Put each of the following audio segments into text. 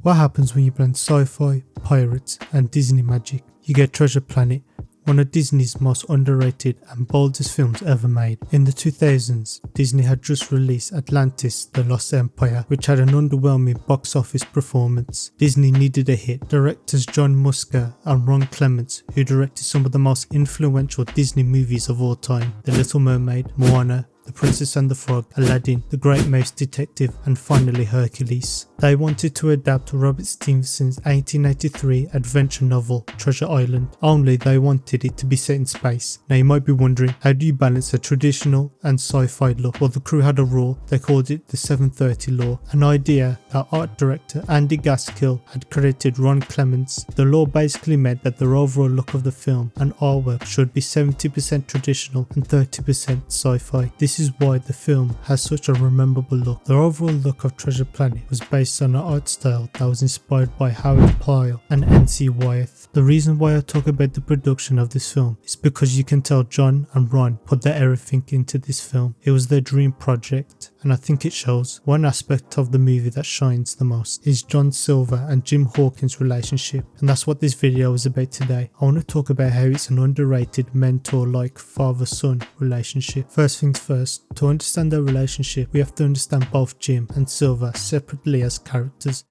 What happens when you blend sci-fi, pirates and Disney magic? You get Treasure Planet, one of Disney's most underrated and boldest films ever made. In the 2000s, Disney had just released Atlantis: The Lost Empire, which had an underwhelming box office performance. Disney needed a hit. Directors John Musker and Ron Clements, who directed some of the most influential Disney movies of all time, The Little Mermaid, Moana, The Princess and the Frog, Aladdin, The Great Mouse Detective and finally Hercules. They wanted to adapt Robert Stevenson's 1883 adventure novel Treasure Island, only they wanted it to be set in space. Now you might be wondering, how do you balance a traditional and sci-fi look? Well, the crew had a rule. They called it the 730 law, an idea that art director Andy Gaskill had credited Ron Clements. The law basically meant that the overall look of the film and artwork should be 70% traditional and 30% sci-fi. This is why the film has such a rememberable look. The overall look of Treasure Planet was based on an art style that was inspired by Howard Pyle and N.C. Wyeth. The reason why I talk about the production of this film is because you can tell John and Ron put their everything into this film. It was their dream project, and I think it shows. One aspect of the movie that shines the most is John Silver and Jim Hawkins' relationship, and that's what this video is about today. I want to talk about how it's an underrated mentor-like father-son relationship. First things first, to understand their relationship, we have to understand both Jim and Silver separately as characters.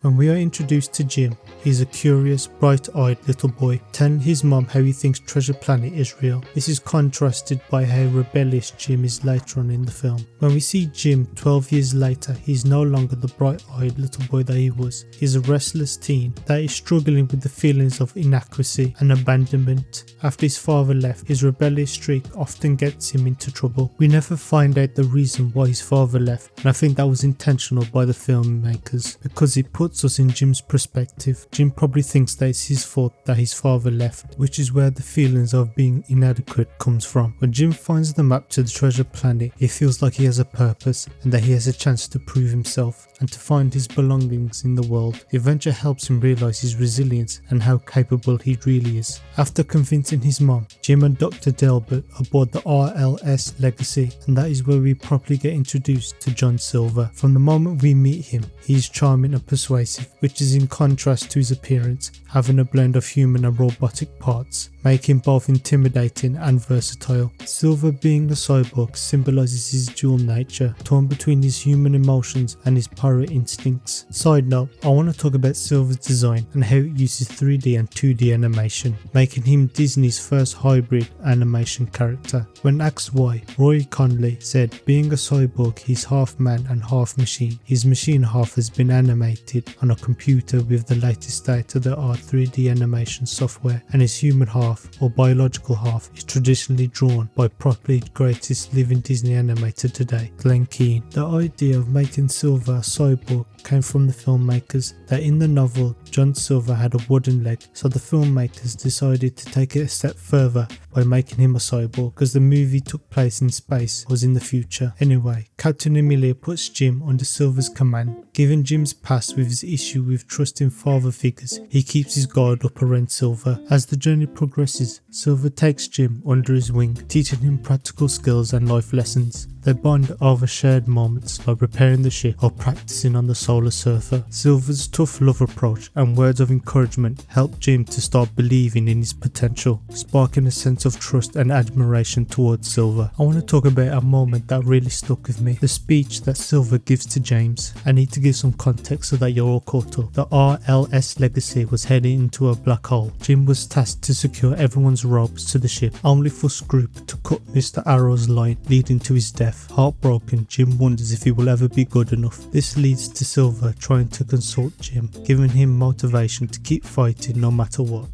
When we are introduced to Jim, he is a curious, bright-eyed little boy, telling his mom how he thinks Treasure Planet is real. This is contrasted by how rebellious Jim is later on in the film. When we see Jim 12 years later, he is no longer the bright-eyed little boy that he was. He is a restless teen that is struggling with the feelings of inadequacy and abandonment. After his father left, his rebellious streak often gets him into trouble. We never find out the reason why his father left, and I think that was intentional by the filmmakers, because it puts us in Jim's perspective. Jim probably thinks that it's his fault that his father left, which is where the feelings of being inadequate comes from. When Jim finds the map to the Treasure Planet, he feels like he has a purpose and that he has a chance to prove himself and to find his belongings in the world. The adventure helps him realise his resilience and how capable he really is. After convincing his mom, Jim and Dr. Delbert aboard the RLS Legacy, and that is where we properly get introduced to John Silver. From the moment we meet him, he is charming and persuasive, which is in contrast to his appearance, having a blend of human and robotic parts, making him both intimidating and versatile. Silver, being a cyborg, symbolises his dual nature, torn between his human emotions and his pirate instincts. Side note, I want to talk about Silver's design and how it uses 3D and 2D animation, making him Disney's first hybrid animation character. When asked why, Roy Conley said, being a cyborg, he's half man and half machine. His machine half has been animated on a computer with the latest state-of-the-art 3D animation software, and his human half, or biological half, is traditionally drawn by probably the greatest living Disney animator today, Glenn Keane. The idea of making Silver a cyborg came from the filmmakers, that in the novel John Silver had a wooden leg, so the filmmakers decided to take it a step further by making him a cyborg, because the movie took place in space, was in the future. Anyway, Captain Amelia puts Jim under Silver's command. Given Jim's past with his issue with trusting father figures, he keeps his guard up around Silver. As the journey progresses, Silver takes Jim under his wing, teaching him practical skills and life lessons. They bond over shared moments like repairing the ship or practicing on the Solar Surfer. Silver's tough love approach and words of encouragement help Jim to start believing in his potential, sparking a sense of trust and admiration towards Silver. I want to talk about a moment that really stuck with me, the speech that Silver gives to James. I need to give some context so that you're all caught up. The RLS Legacy was heading into a black hole. Jim was tasked to secure everyone's ropes to the ship, only for Scroop to cut Mr. Arrow's line, leading to his death. Heartbroken, Jim wonders if he will ever be good enough. This leads to Silver trying to consult Jim, giving him motivation to keep fighting no matter what.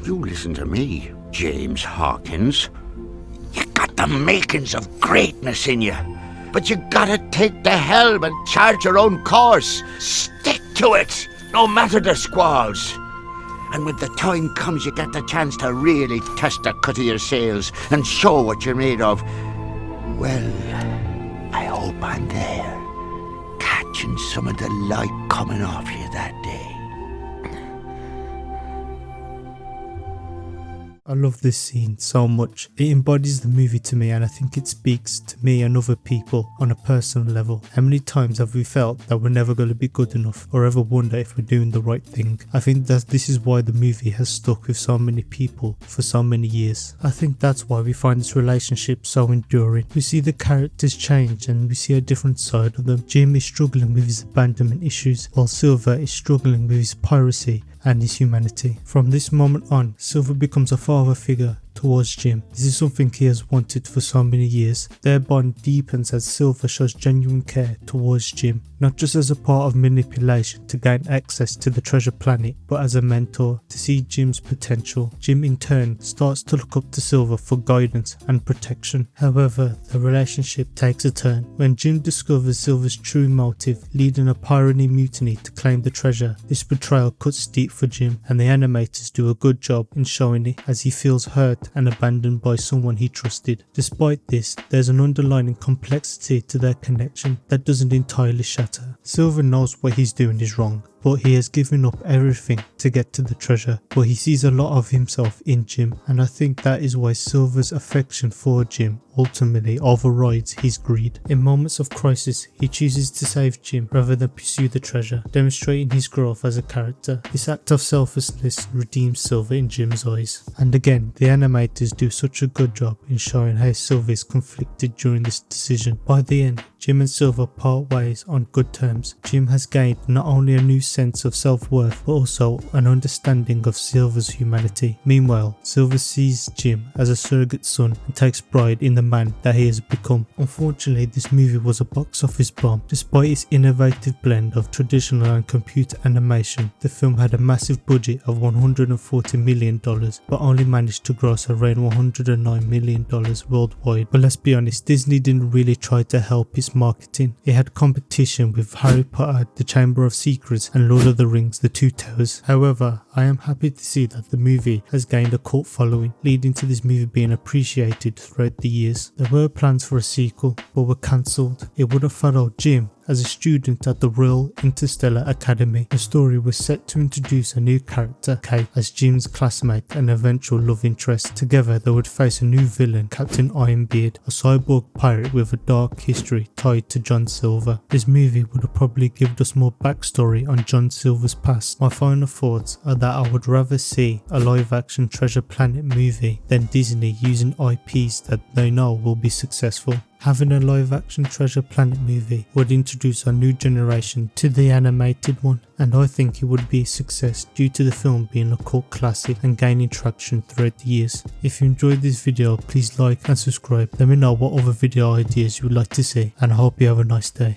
You listen to me, James Hawkins. You got the makings of greatness in you, but you gotta take the helm and chart your own course. Stick to it, no matter the squalls. And when the time comes, you get the chance to really test the cut of your sails and show what you're made of. Well, I hope I'm there, catching some of the light coming off you that day. I love this scene so much. It embodies the movie to me, and I think it speaks to me and other people on a personal level. How many times have we felt that we're never going to be good enough, or ever wonder if we're doing the right thing? I think that this is why the movie has stuck with so many people for so many years. I think that's why we find this relationship so enduring. We see the characters change and we see a different side of them. Jim is struggling with his abandonment issues, while Silver is struggling with his piracy and his humanity. From this moment on, Silver becomes a father figure towards Jim. This is something he has wanted for so many years. Their bond deepens as Silver shows genuine care towards Jim, not just as a part of manipulation to gain access to the treasure planet, but as a mentor to see Jim's potential. Jim in turn starts to look up to Silver for guidance and protection. However, the relationship takes a turn when Jim discovers Silver's true motive, leading a piracy mutiny to claim the treasure. This betrayal cuts deep for Jim, and the animators do a good job in showing it as he feels hurt and abandoned by someone he trusted. Despite this, there's an underlying complexity to their connection that doesn't entirely shatter. Silver knows what he's doing is wrong, but he has given up everything to get to the treasure. But he sees a lot of himself in Jim, and I think that is why Silver's affection for Jim ultimately overrides his greed. In moments of crisis, he chooses to save Jim rather than pursue the treasure, demonstrating his growth as a character. This act of selflessness redeems Silver in Jim's eyes. And again, the animators do such a good job in showing how Silver is conflicted during this decision. By the end, Jim and Silver part ways on good terms. Jim has gained not only a new sense of self-worth, but also an understanding of Silver's humanity. Meanwhile, Silver sees Jim as a surrogate son and takes pride in the man that he has become. Unfortunately, this movie was a box office bomb. Despite its innovative blend of traditional and computer animation, the film had a massive budget of $140 million, but only managed to gross around $109 million worldwide. But let's be honest, Disney didn't really try to help its marketing. It had competition with Harry Potter, The Chamber of Secrets, and Lord of the Rings, The Two Towers. However, I am happy to see that the movie has gained a cult following, leading to this movie being appreciated throughout the years. There were plans for a sequel, but were cancelled. It would have followed Jim as a student at the Royal Interstellar Academy. The story was set to introduce a new character, Kate, as Jim's classmate and eventual love interest. Together they would face a new villain, Captain Ironbeard, a cyborg pirate with a dark history tied to John Silver. This movie would have probably given us more backstory on John Silver's past. My final thoughts are that I would rather see a live action Treasure Planet movie than Disney using IPs that they know will be successful. Having a live action Treasure Planet movie would introduce a new generation to the animated one, and I think it would be a success due to the film being a cult classic and gaining traction throughout the years. If you enjoyed this video, please like and subscribe. Let me know what other video ideas you would like to see, and I hope you have a nice day.